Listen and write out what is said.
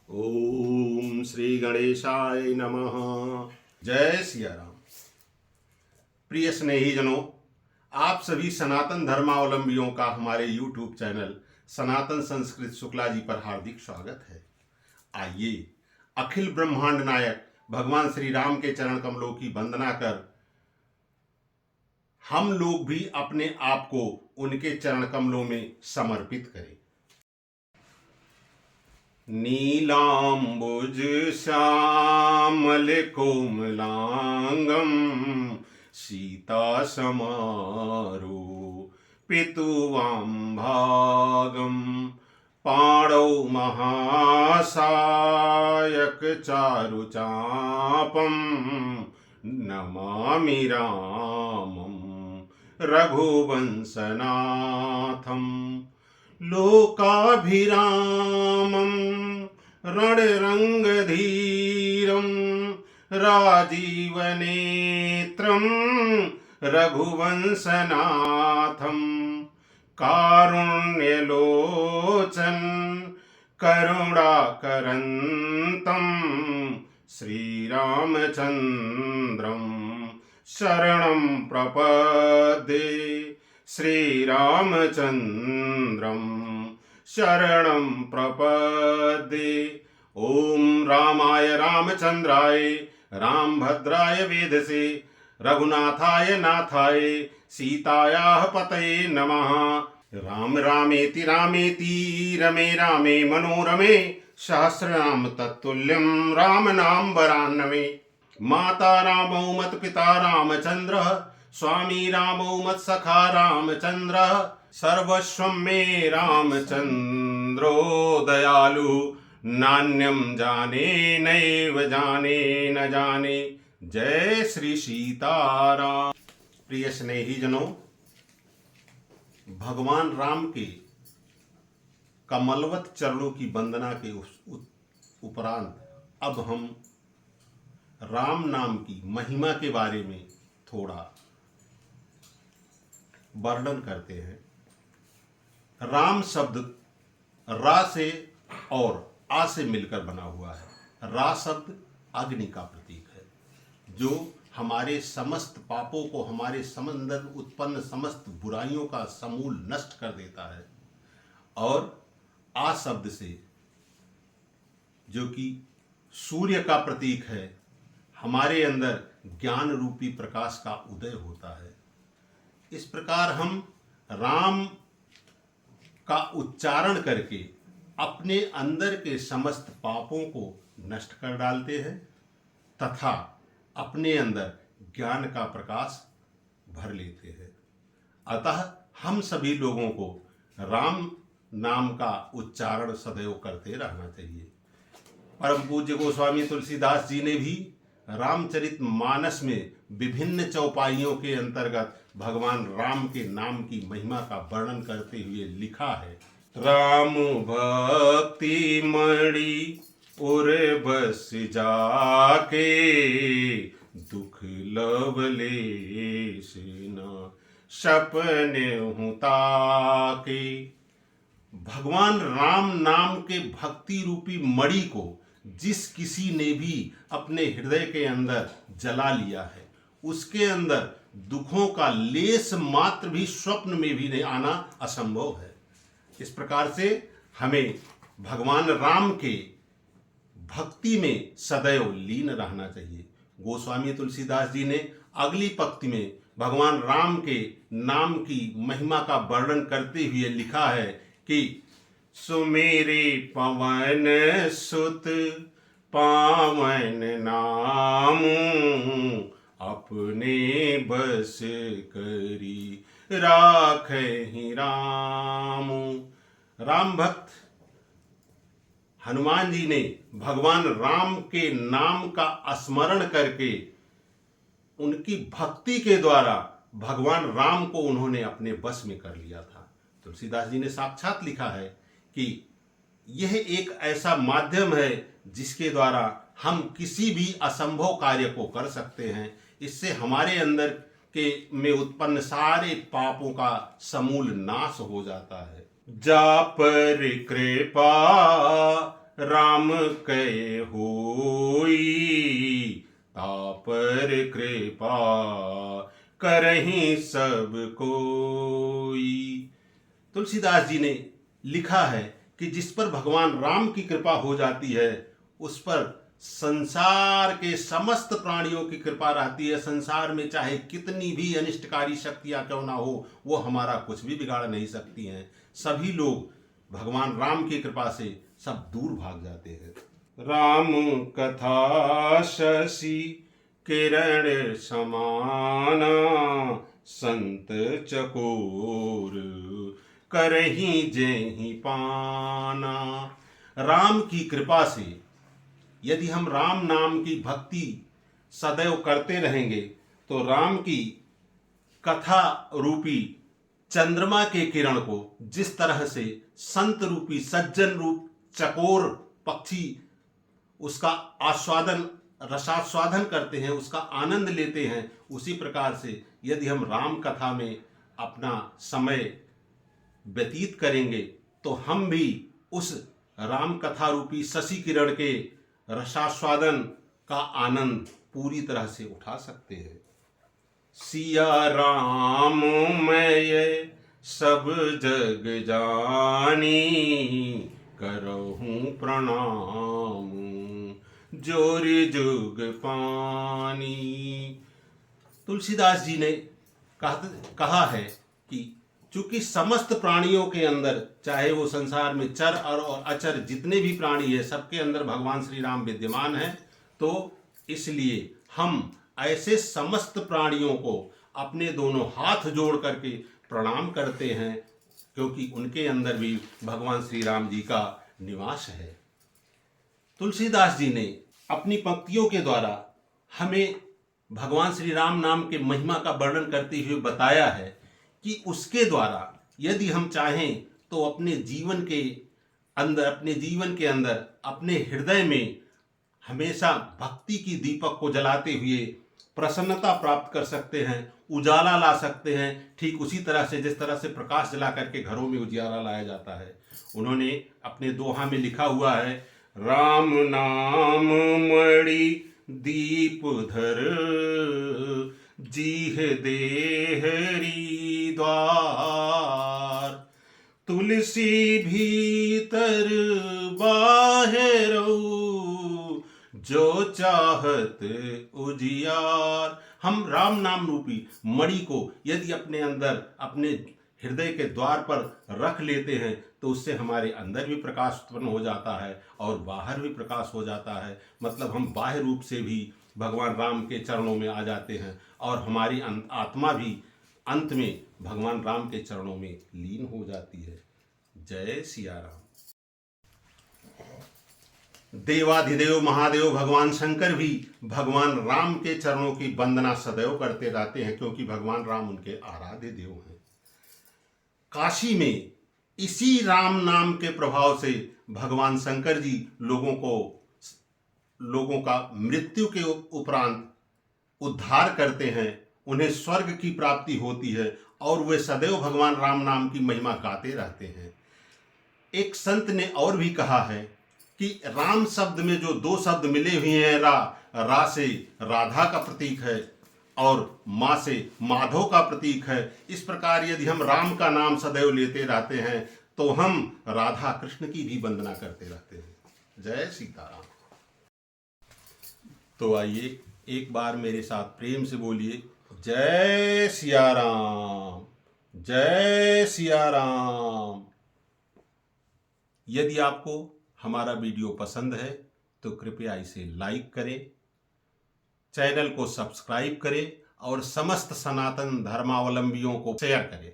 ओम श्री गणेशाय नमः। जय सिया राम। प्रिय स्नेहीजनों, आप सभी सनातन धर्मावलंबियों का हमारे YouTube चैनल सनातन संस्कृत शुक्ला जी पर हार्दिक स्वागत है। आइए अखिल ब्रह्मांड नायक भगवान श्री राम के चरण कमलों की वंदना कर हम लोग भी अपने आप को उनके चरण कमलों में समर्पित करें। नीलांबुज श्यामल कोमलांगम सीता समारो पितुवाम्भागम पाणौ महासायक चारुचापम नमामि रामं रघुवंशनाथम लोकाभिरामं रणरंगधीरं राजीवनेत्रं रघुवंशनाथं कारुण्यलोचन करुणाकरन्तं श्रीरामचन्द्रं शरणं प्रपद्ये श्रीरामचन्द्रं शरणं प्रपद्ये। ओम रामाय रामचंद्राय रामभद्राय वेधसे रघुनाथाय नाथाय सीतायाः पतये नमः। राम रामेति रामेति रमे रामे मनोरमे सहस्रनाम तत्तुल्यं राम नाम वरान्नवे। माता रामौ मत पिता रामचंद्र स्वामी रामौ मत सखा रामचंद्र सर्वस्वं मे रामचंद्रो दयालु नान्यं जाने नैव जाने न जाने। जय श्री सीताराम। प्रिय स्नेहीजनों, भगवान राम के कमलवत चरणों की वंदना के उपरांत अब हम राम नाम की महिमा के बारे में थोड़ा वर्णन करते हैं। राम शब्द रा से और आ से मिलकर बना हुआ है। रा शब्द अग्नि का प्रतीक है जो हमारे समस्त पापों को, हमारे अंदर उत्पन्न समस्त बुराइयों का समूल नष्ट कर देता है। और आ शब्द से, जो कि सूर्य का प्रतीक है, हमारे अंदर ज्ञान रूपी प्रकाश का उदय होता है। इस प्रकार हम राम का उच्चारण करके अपने अंदर के समस्त पापों को नष्ट कर डालते हैं तथा अपने अंदर ज्ञान का प्रकाश भर लेते हैं। अतः हम सभी लोगों को राम नाम का उच्चारण सदैव करते रहना चाहिए। परम पूज्य गोस्वामी तुलसीदास जी ने भी रामचरितमानस में विभिन्न चौपाइयों के अंतर्गत भगवान राम के नाम की महिमा का वर्णन करते हुए लिखा है। राम भक्ति मणि उर बस जाके दुख लवलेश न सपने हूँ ताके। भगवान राम नाम के भक्ति रूपी मणि को जिस किसी ने भी अपने हृदय के अंदर जला लिया है, उसके अंदर दुखों का लेस मात्र भी स्वप्न में भी नहीं आना असंभव है। इस प्रकार से हमें भगवान राम के भक्ति में सदैव लीन रहना चाहिए। गोस्वामी तुलसीदास जी ने अगली पंक्ति में भगवान राम के नाम की महिमा का वर्णन करते हुए लिखा है कि सुमेरे पवन सुत पावन नामु अपने बस करी राखहि रामु। राम भक्त हनुमान जी ने भगवान राम के नाम का स्मरण करके उनकी भक्ति के द्वारा भगवान राम को उन्होंने अपने बस में कर लिया था। तुलसीदास जी ने साक्षात लिखा है कि यह एक ऐसा माध्यम है जिसके द्वारा हम किसी भी असंभव कार्य को कर सकते हैं। इससे हमारे अंदर के में उत्पन्न सारे पापों का समूल नाश हो जाता है। जा पर कृपा राम कय होई, तापर कृपा करहि सब कोई। तुलसीदास जी ने लिखा है कि जिस पर भगवान राम की कृपा हो जाती है उस पर संसार के समस्त प्राणियों की कृपा रहती है। संसार में चाहे कितनी भी अनिष्टकारी शक्तियां क्यों ना हो, वो हमारा कुछ भी बिगाड़ नहीं सकती हैं। सभी लोग भगवान राम की कृपा से सब दूर भाग जाते हैं। राम कथा शशि किरण समाना, संत चकोर करहि जेहि पाना। राम की कृपा से यदि हम राम नाम की भक्ति सदैव करते रहेंगे तो राम की कथा रूपी चंद्रमा के किरण को जिस तरह से संत रूपी सज्जन रूप चकोर पक्षी उसका आस्वादन रसास्वादन करते हैं, उसका आनंद लेते हैं, उसी प्रकार से यदि हम राम कथा में अपना समय व्यतीत करेंगे तो हम भी उस राम कथा रूपी शशि किरण के रसास्वादन का आनंद पूरी तरह से उठा सकते हैं। सिया राम मैं सब जग जानी, करहूं प्रणाम जोर जुग पानी। तुलसीदास जी ने कहा है कि चूंकि समस्त प्राणियों के अंदर, चाहे वो संसार में चर और अचर जितने भी प्राणी है, सबके अंदर भगवान श्री राम विद्यमान है, तो इसलिए हम ऐसे समस्त प्राणियों को अपने दोनों हाथ जोड़ करके प्रणाम करते हैं, क्योंकि उनके अंदर भी भगवान श्री राम जी का निवास है। तुलसीदास जी ने अपनी पंक्तियों के द्वारा हमें भगवान श्री राम नाम के महिमा का वर्णन करते हुए बताया है कि उसके द्वारा यदि हम चाहें तो अपने जीवन के अंदर अपने हृदय में हमेशा भक्ति की दीपक को जलाते हुए प्रसन्नता प्राप्त कर सकते हैं, उजाला ला सकते हैं। ठीक उसी तरह से जिस तरह से प्रकाश जला करके घरों में उजियारा लाया जाता है। उन्होंने अपने दोहा में लिखा हुआ है, राम नाम मणि दीप धर, जीह देहरी द्वार, तुलसी भीतर बाहरो, जो चाहत उजियार। हम राम नाम रूपी मणि को यदि अपने अंदर अपने हृदय के द्वार पर रख लेते हैं तो उससे हमारे अंदर भी प्रकाश उत्पन्न हो जाता है और बाहर भी प्रकाश हो जाता है। मतलब हम बाह्य रूप से भी भगवान राम के चरणों में आ जाते हैं और हमारी आत्मा भी अंत में भगवान राम के चरणों में लीन हो जाती है। जय सिया राम। देवाधिदेव महादेव भगवान शंकर भी भगवान राम के चरणों की वंदना सदैव करते रहते हैं, क्योंकि भगवान राम उनके आराध्य देव हैं। काशी में इसी राम नाम के प्रभाव से भगवान शंकर जी लोगों का मृत्यु के उपरांत उद्धार करते हैं, उन्हें स्वर्ग की प्राप्ति होती है और वे सदैव भगवान राम नाम की महिमा गाते रहते हैं। एक संत ने और भी कहा है कि राम शब्द में जो दो शब्द मिले हुए हैं, रा से राधा का प्रतीक है और माँ से माधव का प्रतीक है। इस प्रकार यदि हम राम का नाम सदैव लेते रहते हैं तो हम राधा कृष्ण की भी वंदना करते रहते हैं। जय सीताराम। तो आइए एक बार मेरे साथ प्रेम से बोलिए, जय सिया राम, जय सिया राम। यदि आपको हमारा वीडियो पसंद है तो कृपया इसे लाइक करें, चैनल को सब्सक्राइब करें और समस्त सनातन धर्मावलंबियों को शेयर करें।